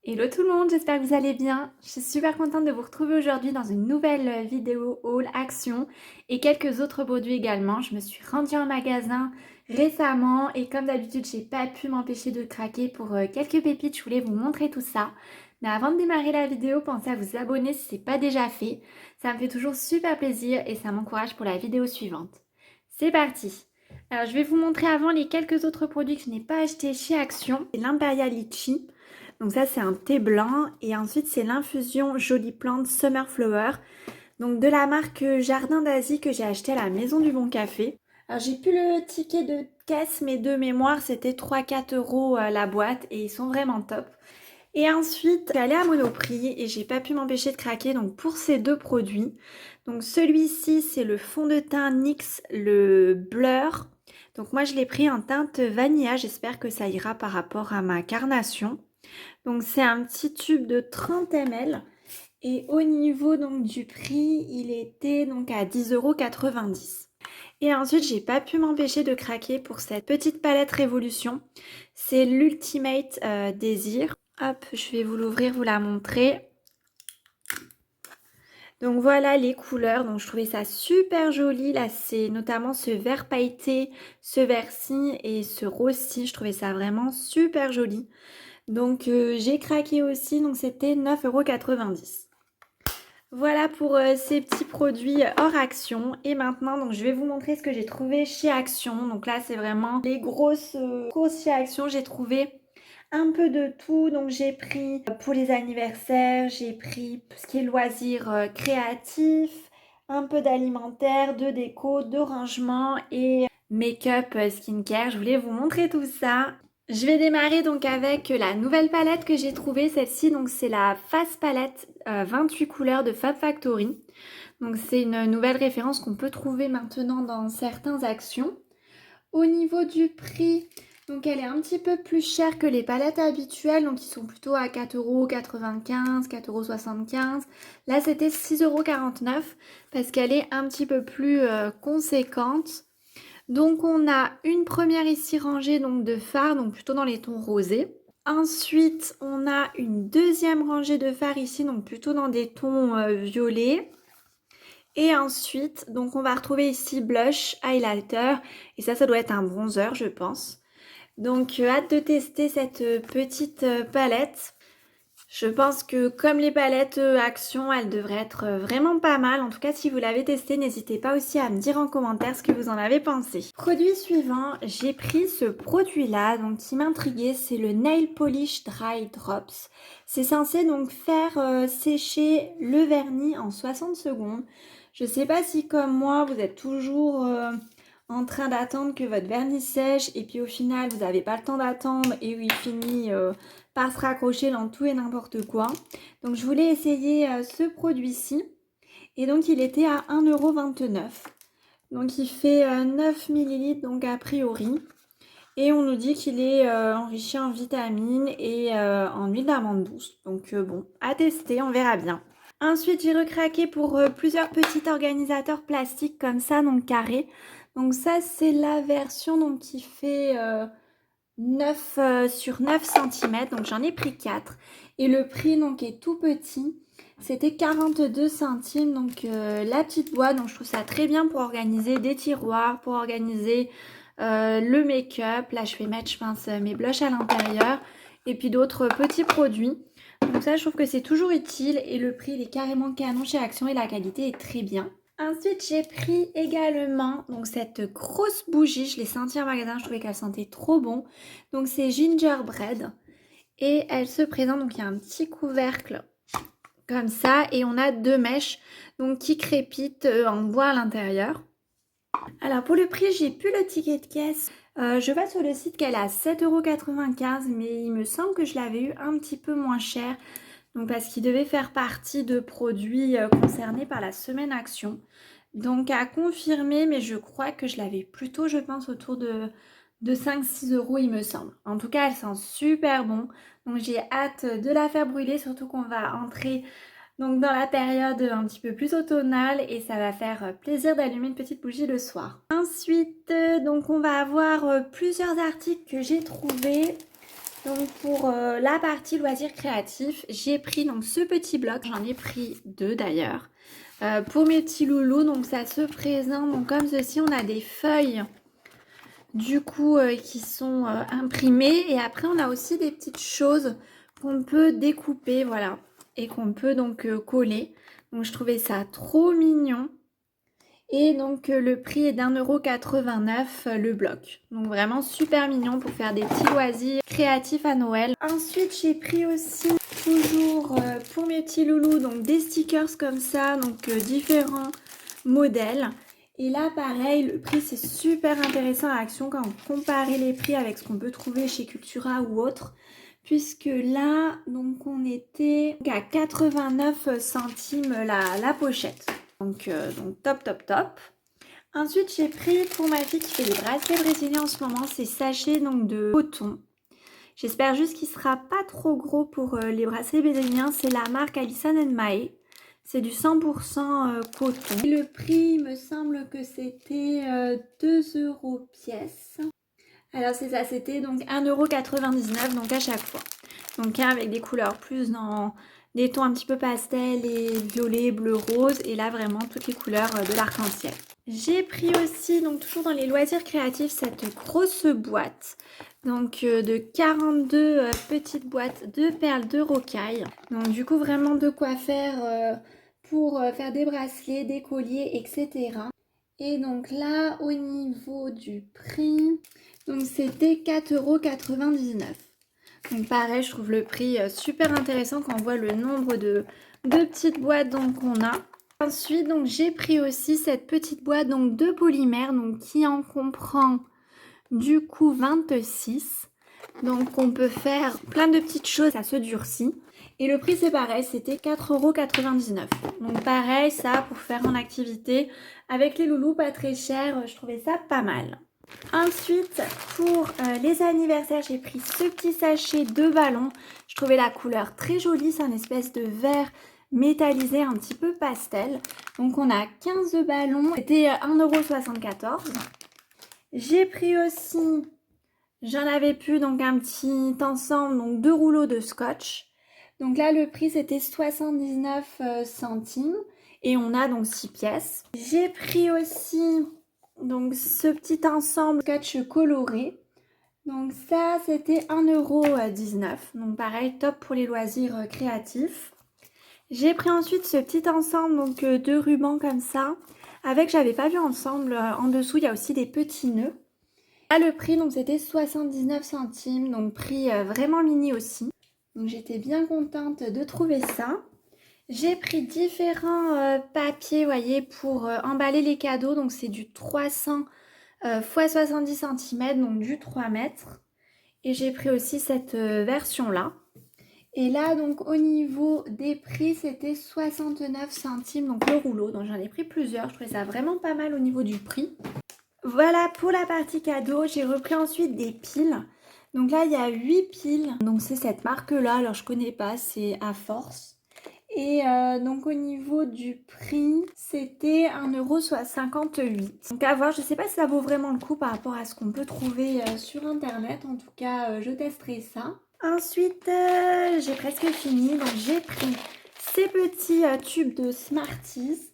Hello tout le monde, j'espère que vous allez bien. Je suis super contente de vous retrouver aujourd'hui dans une nouvelle vidéo haul action et quelques autres produits également. Je me suis rendue en magasin récemment et comme d'habitude, j'ai pas pu m'empêcher de craquer pour quelques pépites. Je voulais vous montrer tout ça. Mais avant de démarrer la vidéo, pensez à vous abonner si ce n'est pas déjà fait. Ça me fait toujours super plaisir et ça m'encourage pour la vidéo suivante. C'est parti! Alors je vais vous montrer avant les quelques autres produits que je n'ai pas achetés chez Action. C'est l'Imperial Litchi. Donc ça c'est un thé blanc et ensuite c'est l'infusion Jolie Plante Summer Flower. Donc de la marque Jardin d'Asie que j'ai acheté à la Maison du Bon Café. Alors j'ai plus le ticket de caisse mais de mémoire c'était 3-4 euros la boîte et ils sont vraiment top. Et ensuite, je suis allée à Monoprix et j'ai pas pu m'empêcher de craquer donc pour ces deux produits. Donc celui-ci, c'est le fond de teint NYX, le Blur. Donc moi, je l'ai pris en teinte vanilla. J'espère que ça ira par rapport à ma carnation. Donc c'est un petit tube de 30 ml. Et au niveau donc du prix, il était donc à 10,90 €. Et ensuite, j'ai pas pu m'empêcher de craquer pour cette petite palette Révolution. C'est l'Ultimate Désir. Hop, je vais vous l'ouvrir, vous la montrer. Donc voilà les couleurs, donc je trouvais ça super joli. Là, c'est notamment ce vert pailleté, ce vert-ci et ce rose-ci. Je trouvais ça vraiment super joli. Donc j'ai craqué aussi, donc c'était 9,90 €. Voilà pour ces petits produits hors Action. Et maintenant, donc, je vais vous montrer ce que j'ai trouvé chez Action. Donc là, c'est vraiment les grosses courses chez Action. J'ai trouvé un peu de tout. Donc j'ai pris pour les anniversaires, j'ai pris tout ce qui est loisirs créatifs, un peu d'alimentaire, de déco, de rangement et make-up skincare. Je voulais vous montrer tout ça. Je vais démarrer donc avec la nouvelle palette que j'ai trouvée. Celle-ci, donc c'est la Face Palette 28 couleurs de Fab Factory. Donc c'est une nouvelle référence qu'on peut trouver maintenant dans certaines actions. Au niveau du prix, donc elle est un petit peu plus chère que les palettes habituelles. Donc ils sont plutôt à 4,95 €, 4,75 €. Là c'était 6,49 € parce qu'elle est un petit peu plus conséquente. Donc on a une première ici rangée donc de fards, donc plutôt dans les tons rosés. Ensuite, on a une deuxième rangée de fards ici, donc plutôt dans des tons violets. Et ensuite, donc on va retrouver ici blush, highlighter, et ça doit être un bronzer, je pense. Donc hâte de tester cette petite palette. Je pense que comme les palettes Action, elles devraient être vraiment pas mal. En tout cas, si vous l'avez testé, n'hésitez pas aussi à me dire en commentaire ce que vous en avez pensé. Produit suivant, j'ai pris ce produit-là, donc qui m'intriguait, c'est le Nail Polish Dry Drops. C'est censé donc faire sécher le vernis en 60 secondes. Je sais pas si comme moi, vous êtes toujours en train d'attendre que votre vernis sèche et puis au final, vous n'avez pas le temps d'attendre et il finit par se raccrocher dans tout et n'importe quoi. Donc je voulais essayer ce produit-ci et donc il était à 1,29 €. Donc il fait 9 ml donc a priori et on nous dit qu'il est enrichi en vitamines et en huile d'amande douce. Donc bon, à tester, on verra bien. Ensuite, j'ai recraqué pour plusieurs petits organisateurs plastiques comme ça, donc carrés. Donc ça, c'est la version donc, qui fait 9 sur 9 cm, donc j'en ai pris 4 et le prix donc est tout petit, c'était 42 centimes, donc la petite boîte, donc je trouve ça très bien pour organiser des tiroirs, pour organiser le make-up. Là je vais mettre je pense mes blushs à l'intérieur et puis d'autres petits produits, donc ça je trouve que c'est toujours utile et le prix il est carrément canon chez Action et la qualité est très bien. Ensuite, j'ai pris également donc cette grosse bougie. Je l'ai sentie en magasin, je trouvais qu'elle sentait trop bon. Donc c'est Gingerbread et elle se présente, donc il y a un petit couvercle comme ça et on a deux mèches donc qui crépitent en bois à l'intérieur. Alors pour le prix, j'ai plus le ticket de caisse. Je vois sur le site qu'elle est à 7,95 €, mais il me semble que je l'avais eu un petit peu moins cher. Donc parce qu'il devait faire partie de produits concernés par la semaine Action. Donc à confirmer, mais je crois que je l'avais plutôt, je pense, autour de 5-6 € il me semble. En tout cas, elle sent super bon. Donc j'ai hâte de la faire brûler, surtout qu'on va entrer donc dans la période un petit peu plus automnale et ça va faire plaisir d'allumer une petite bougie le soir. Ensuite, donc on va avoir plusieurs articles que j'ai trouvés. Donc pour la partie loisirs créatifs, j'ai pris donc ce petit bloc, j'en ai pris 2 d'ailleurs. Pour mes petits loulous, donc ça se présente donc comme ceci, on a des feuilles du coup qui sont imprimées et après on a aussi des petites choses qu'on peut découper, voilà, et qu'on peut donc coller. Donc je trouvais ça trop mignon. Et donc le prix est d'1,89 € le bloc. Donc vraiment super mignon pour faire des petits loisirs créatifs à Noël. Ensuite j'ai pris aussi toujours pour mes petits loulous donc des stickers comme ça, donc différents modèles. Et là pareil, le prix c'est super intéressant à Action quand on compare les prix avec ce qu'on peut trouver chez Cultura ou autre. Puisque là, donc on était à 89 centimes la pochette. Donc top, top, top. Ensuite, j'ai pris pour ma fille qui fait des bracelets brésiliens en ce moment, ces sachets donc de coton. J'espère juste qu'il sera pas trop gros pour les bracelets brésiliens. C'est la marque Alison Mae. C'est du 100% coton. Et le prix, il me semble que c'était 2 € pièce. Alors c'est ça, c'était donc 1,99 € donc à chaque fois. Donc un avec des couleurs plus dans des tons un petit peu pastel et violet, bleu, rose. Et là vraiment toutes les couleurs de l'arc-en-ciel. J'ai pris aussi, donc toujours dans les loisirs créatifs, cette grosse boîte. Donc de 42 petites boîtes de perles de rocaille. Donc du coup vraiment de quoi faire pour faire des bracelets, des colliers, etc. Et donc là au niveau du prix, donc c'était 4,99 €. Donc pareil, je trouve le prix super intéressant quand on voit le nombre de petites boîtes qu'on a. Ensuite, donc j'ai pris aussi cette petite boîte donc de polymère donc qui en comprend du coup 26. Donc on peut faire plein de petites choses, ça se durcit. Et le prix c'est pareil, c'était 4,99 €. Donc pareil, ça pour faire en activité avec les loulous, pas très cher, je trouvais ça pas mal. Ensuite, pour les anniversaires, j'ai pris ce petit sachet de ballons. Je trouvais la couleur très jolie, c'est un espèce de vert métallisé un petit peu pastel. Donc on a 15 ballons, c'était 1,74 €. J'ai pris aussi, j'en avais plus, donc un petit ensemble, donc 2 rouleaux de scotch. Donc là le prix c'était 79 centimes et on a donc 6 pièces. J'ai pris aussi donc ce petit ensemble scotch coloré. Donc ça c'était 1,19 €. Donc pareil, top pour les loisirs créatifs. J'ai pris ensuite ce petit ensemble donc de rubans comme ça. Avec, j'avais pas vu ensemble, en dessous il y a aussi des petits nœuds. Là le prix donc c'était 79 centimes. Donc prix vraiment mini aussi. Donc j'étais bien contente de trouver ça. J'ai pris différents papiers, vous voyez, pour emballer les cadeaux. Donc c'est du 300 x 70 cm, donc du 3 mètres. Et j'ai pris aussi cette version-là. Et là, donc au niveau des prix, c'était 69 centimes, donc le rouleau. Donc j'en ai pris plusieurs, je trouvais ça vraiment pas mal au niveau du prix. Voilà pour la partie cadeau. J'ai repris ensuite des piles. Donc là, il y a 8 piles. Donc c'est cette marque-là, alors je connais pas, c'est à force. Et donc au niveau du prix, c'était 1,58 €. Donc à voir, je sais pas si ça vaut vraiment le coup par rapport à ce qu'on peut trouver sur internet. En tout cas, je testerai ça. Ensuite, j'ai presque fini. Donc j'ai pris ces petits tubes de Smarties.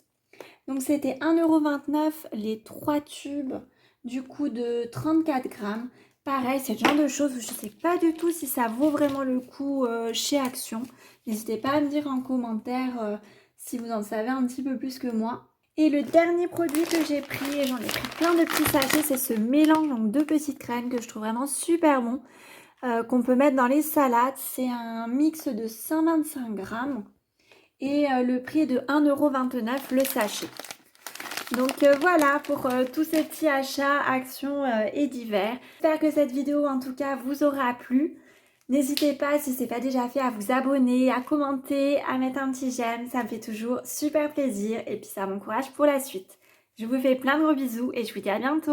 Donc c'était 1,29 € les 3 tubes, du coup de 34 grammes. Pareil, c'est le genre de choses où je ne sais pas du tout si ça vaut vraiment le coup chez Action. N'hésitez pas à me dire en commentaire si vous en savez un petit peu plus que moi. Et le dernier produit que j'ai pris, et j'en ai pris plein de petits sachets, c'est ce mélange donc, de petites crèmes que je trouve vraiment super bon. Qu'on peut mettre dans les salades. C'est un mix de 125 grammes. Et le prix est de 1,29 € le sachet. Donc voilà pour tous ces petits achats, actions et divers. J'espère que cette vidéo en tout cas vous aura plu. N'hésitez pas si ce n'est pas déjà fait à vous abonner, à commenter, à mettre un petit j'aime. Ça me fait toujours super plaisir et puis ça m'encourage pour la suite. Je vous fais plein de gros bisous et je vous dis à bientôt.